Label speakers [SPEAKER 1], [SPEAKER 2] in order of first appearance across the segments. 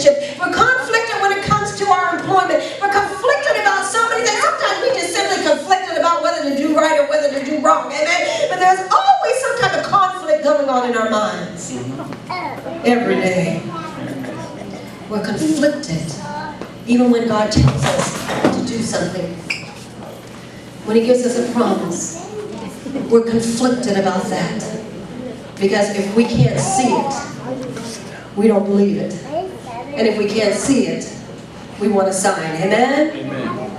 [SPEAKER 1] relationships. We're conflicted when it comes to our employment. We're conflicted about so many things. Sometimes we just simply conflicted about whether to do right or whether to do wrong. Amen? But there's always some type of conflict going on in our minds. Every day. We're conflicted. Even when God tells us to do something. When He gives us a promise. We're conflicted about that. Because if we can't see it, we don't believe it. And if we can't see it, we want a sign. Amen? Amen.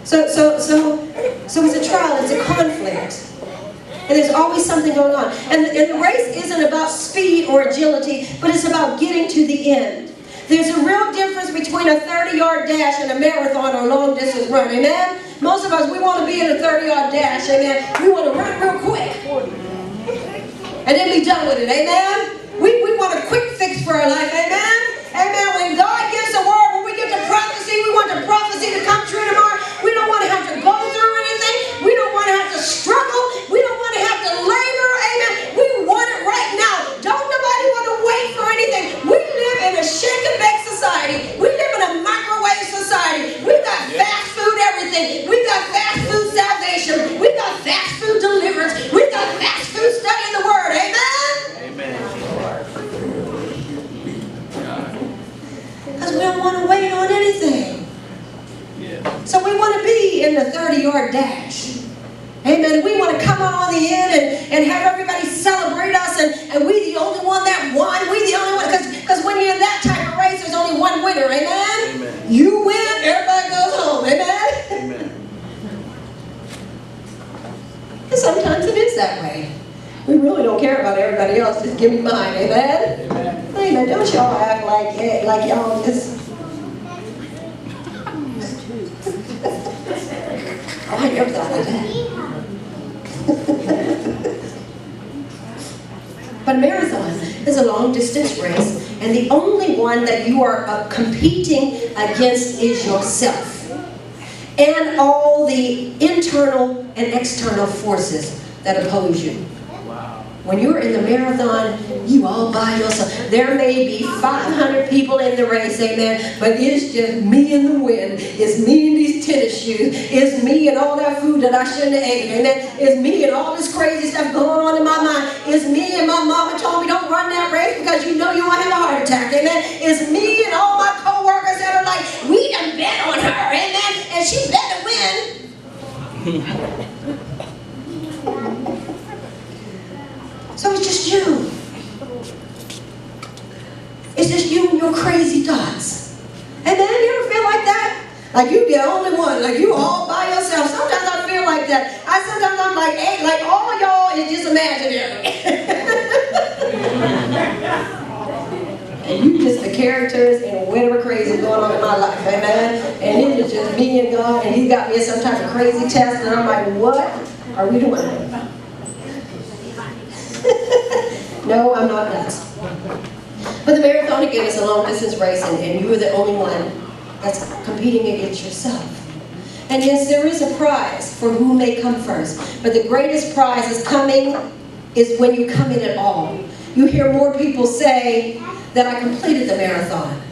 [SPEAKER 1] So it's a trial, it's a conflict. And there's always something going on. And the race isn't about speed or agility, but it's about getting to the end. There's a real difference between a 30-yard dash and a marathon or long distance run. Amen? Most of us, we want to be in a 30-yard dash. Amen? We want to run real quick. And then be done with it. Amen? We want a quick fix for our life. Amen? Amen? When God gives a word, when we get to prophecy, we want the prophecy to come true tomorrow. We don't want to have to go through anything. We don't want to have to struggle. We don't want to have to labor. Amen? We want it right now. Don't nobody want to wait for anything. We live in a shake and bake society. We live in a microwave society. We got fast food everything. We got fast food salvation. We got fast food deliverance. We got fast food studying the word. Amen?
[SPEAKER 2] Amen.
[SPEAKER 1] Because we don't want to wait on anything. Yeah. So we want to be in the 30-yard dash. Amen. We want to come on the end and have everybody celebrate us, and we the only one that won. We the only one, because when you're in that type of race, there's only one winner. Amen. Amen. You win, everybody goes home. Amen. Amen. And sometimes it is that way. We really don't care about everybody else. Just give me mine. Amen. Amen. Amen. Don't y'all act like y'all just. I never thought of that. But a marathon is a long distance race, and the only one that you are competing against is yourself and all the internal and external forces that oppose you. When you're in the marathon, you all by yourself. There may be 500 people in the race, amen, but it's just me and the wind. It's me and these tennis shoes. It's me and all that food that I shouldn't have ate, amen. It's me and all this crazy stuff going on in my mind. It's me and my mama told me don't run that race because you know you won't have a heart attack, amen. It's me and all my co-workers that are like, we done bet on her, amen, and she better win. So it's just you. It's just you and your crazy thoughts. Amen? You ever feel like that? Like you the only one. Like you all by yourself. Sometimes I feel like that. Sometimes I'm like, hey, like all y'all is just imaginary. And you just the characters and whatever crazy is going on in my life. Amen? And it is just me and God, and He got me in some type of crazy test, and I'm like, what are we doing? No, I'm not nuts. But the marathon, again, is a long-distance race, and you are the only one that's competing against yourself. And yes, there is a prize for who may come first. But the greatest prize is when you come in at all. You hear more people say that I completed the marathon.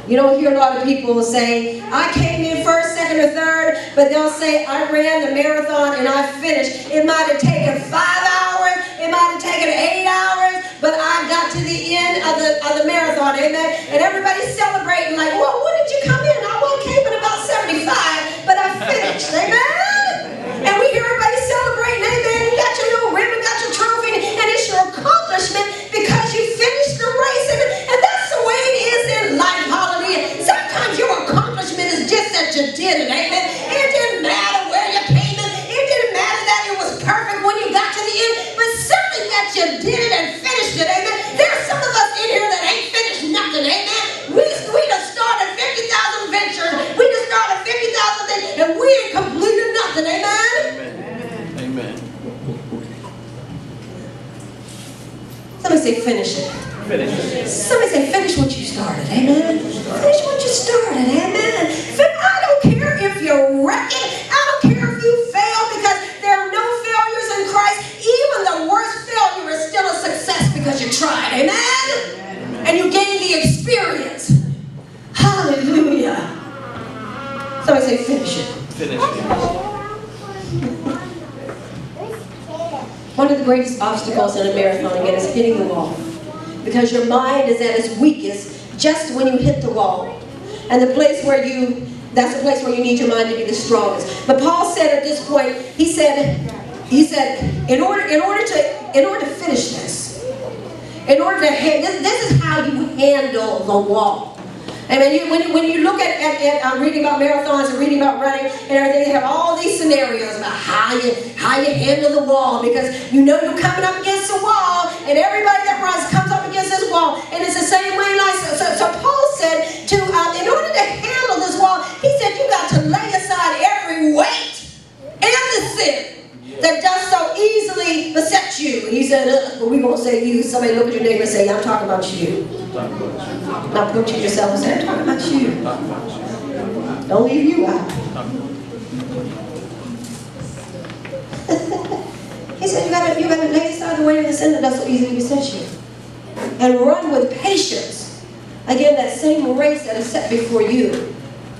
[SPEAKER 1] You don't hear a lot of people say, I came in first, second, or third, but they'll say, I ran the marathon and I finished. It might have taken 5 hours, it might have taken 8 hours, but I got to the end of the marathon, amen? And everybody's celebrating like, well, when did you come in? I came in about 75, but I finished, amen? And we hear everybody celebrating, amen? You got your little ribbon, got your trophy, and it's your accomplishment because you finished the race, and that's the way it is in life, hallelujah. Sometimes your accomplishment is just that you did it, amen? It didn't matter where you came in. It didn't matter that it was perfect when you got to the end, but something that you did it and finished it, amen? There's some of us in here that ain't finished nothing, amen? We just started 50,000 ventures. We just started 50,000 things, and we ain't completed nothing, amen?
[SPEAKER 2] Amen.
[SPEAKER 1] Somebody say finish it. Somebody say finish what you started, amen? Finish what you started, amen? I don't care if you wreck it. I don't care if you fail, because there are no failures in Christ. Even the worst failure is still a success because you tried, amen? And you gained the experience. say finish it.
[SPEAKER 2] Finish it.
[SPEAKER 1] One of the greatest obstacles in a marathon, again, is hitting the wall. Because your mind is at its weakest just when you hit the wall. And that's the place where you need your mind to be the strongest. But Paul said at this point, he said, in order to finish this, this is how you handle the wall. I mean, when you look at reading about marathons and reading about running and everything, they have all these scenarios about how you handle the wall, because you know you're coming up against the wall, and everybody that runs comes up against this wall, and it's the same way. So Paul said in order to handle this wall, he said you got to lay aside every weight and the sin that does so easily beset you. He said, well, we're going to say you. Somebody look at your neighbor and say, I'm talking about you. Not point to yourself and say, I'm talking about you. Don't leave you out. He said, you got to lay aside the weight of the sin that does so easily beset you. And run with patience. Again, that same race that is set before you.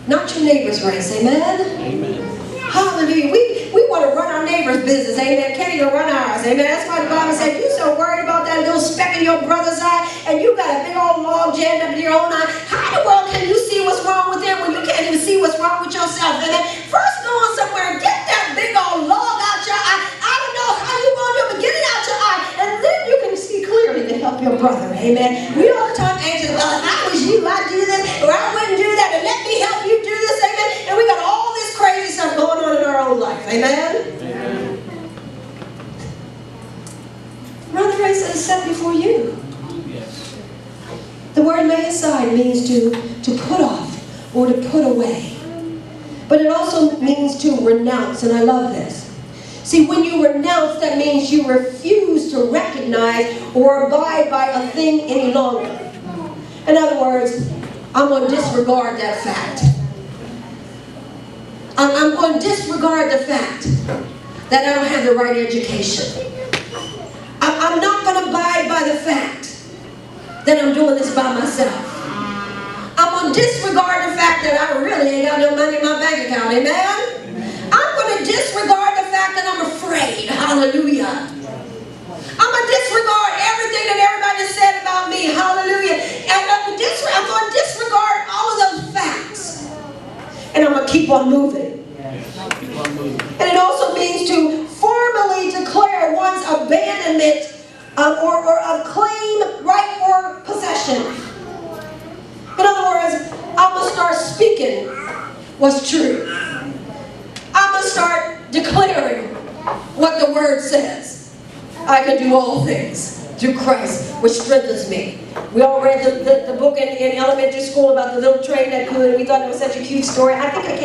[SPEAKER 1] Not your neighbor's race. Amen?
[SPEAKER 2] Amen.
[SPEAKER 1] Hallelujah. We want to run our neighbor's business. Amen. Can't even run ours. Amen. That's why the Bible said you're so worried about that little speck in your brother's eye, and you got a big old log jammed up in your own eye. How in the world can you see what's wrong with them when you can't even see what's wrong with yourself? Amen. First go on somewhere and get that big old log out your eye. I don't know how you're going to do it, but get it out your eye, and then you can see clearly to help your brother. Amen. We all the time anxious, well, if I was you, I'd do this, or I wouldn't do that, and let me help you do this. Amen. And we got all this crazy stuff going on in our own life. Amen.
[SPEAKER 2] Amen.
[SPEAKER 1] Run the race that is set before you.
[SPEAKER 2] Yes.
[SPEAKER 1] The word lay aside means to put off or to put away. But it also means to renounce, and I love this. See, when you renounce, that means you refuse to recognize or abide by a thing any longer. In other words, I'm going to disregard that fact. I'm going to disregard the fact that I don't have the right education. I'm not going to abide by the fact that I'm doing this by myself. I'm going to disregard the fact that I really ain't got no money in my bank account. Amen? I'm going to disregard the fact that I'm afraid. Hallelujah. I'm going to disregard everything that everybody has said about me. Hallelujah. And I'm going to disregard all of those facts. And I'm going to keep on moving. And it also means to formally declare one's abandonment or of claim, right, or possession. In other words, I'm going to start speaking what's true. I'm going to start declaring what the Word says. I can do all things through Christ, which strengthens me. We all read the book in elementary school about the little train that could, and we thought it was such a cute story. I think I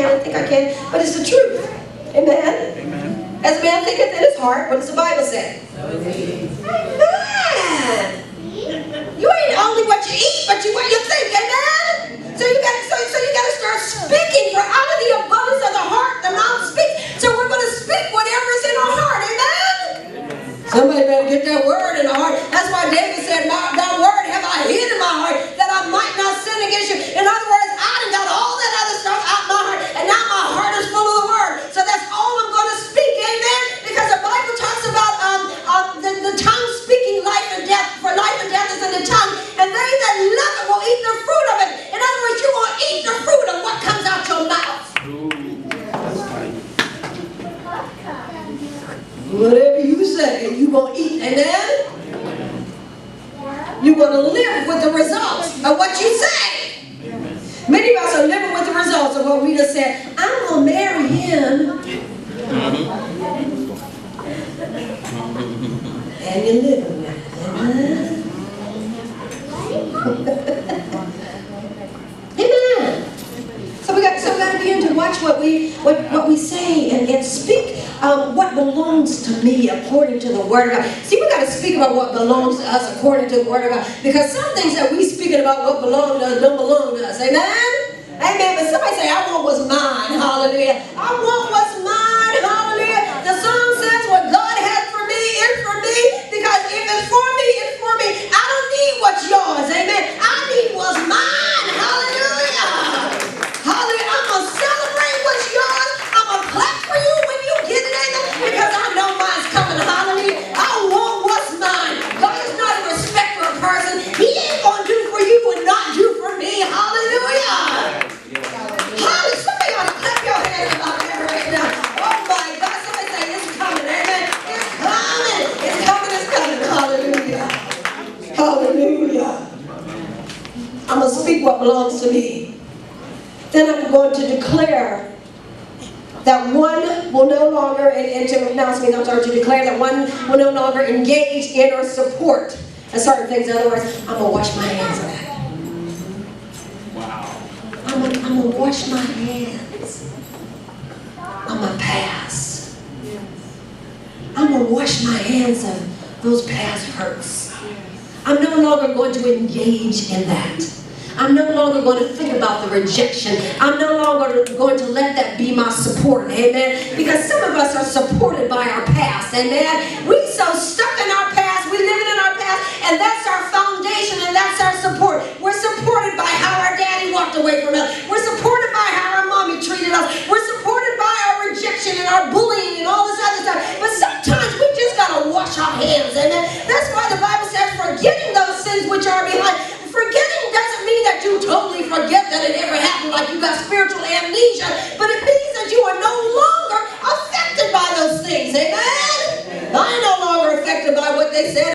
[SPEAKER 1] can, but it's the truth. Amen?
[SPEAKER 2] Amen.
[SPEAKER 1] As a man thinketh in his heart, what does the Bible say? Amen. You ain't only what you eat, but what you think. Amen? So you got to start speaking, for out of the abundance of the heart, the mouth speaks. So we're going to speak whatever is in our heart. Amen? Somebody better get that word in the heart. That's why David said, that word have I hid in my heart, that I might not sin against you. In other words, I done got all that other stuff out my heart, and now my heart is full of the word. So that's all I'm going to speak. Amen? Because the Bible talks about the tongue speaking life and death, for life and death is in the tongue, and they that love it will eat the fruit of it. In other words, you're going to eat the fruit of what comes out your mouth. Whatever you say, you're going to eat. Amen? You're going to live with the results of what you say. Many of us are living with the results of what we just said. I'm going to marry him. And you're living with it. Amen? Amen. So we got to begin to watch what we say and speak what belongs to me according to the Word of God. See, we got to speak about what belongs to us according to the Word of God, because some things that we speaking about what belong to us don't belong to us. Amen? Amen. But somebody say, I want what's mine. Hallelujah. I want what's mine. Hallelujah. The song says what God has for me is for me, because if it's for me, it's for me. I don't need what's yours. Amen. I need what's mine. Hallelujah. Hallelujah. I'm going to celebrate what's I'm going to speak what belongs to me. Then I'm going to declare that one will no longer, and to announce me, I'm sorry, to declare that one will no longer engage in or support certain things. In other words, I'm going to wash my hands of that.
[SPEAKER 2] Wow.
[SPEAKER 1] I'm going to wash my hands of my past. I'm going to wash my hands of those past hurts. I'm no longer going to engage in that. I'm no longer going to think about the rejection. I'm no longer going to let that be my support. Amen. Because some of us are supported by our past. Amen. We're so stuck in our past. We're living in our past. And that's our foundation and that's our support. We're supported by how our daddy walked away from us. We're supported by how our mommy treated us. We're supported by our rejection and our bullying and all this other stuff. But sometimes we just got to wash our hands. Amen. That's why the Bible says, forgetting those sins which are behind. Forgetting doesn't mean that you totally forget that it ever happened, like you got spiritual amnesia. But it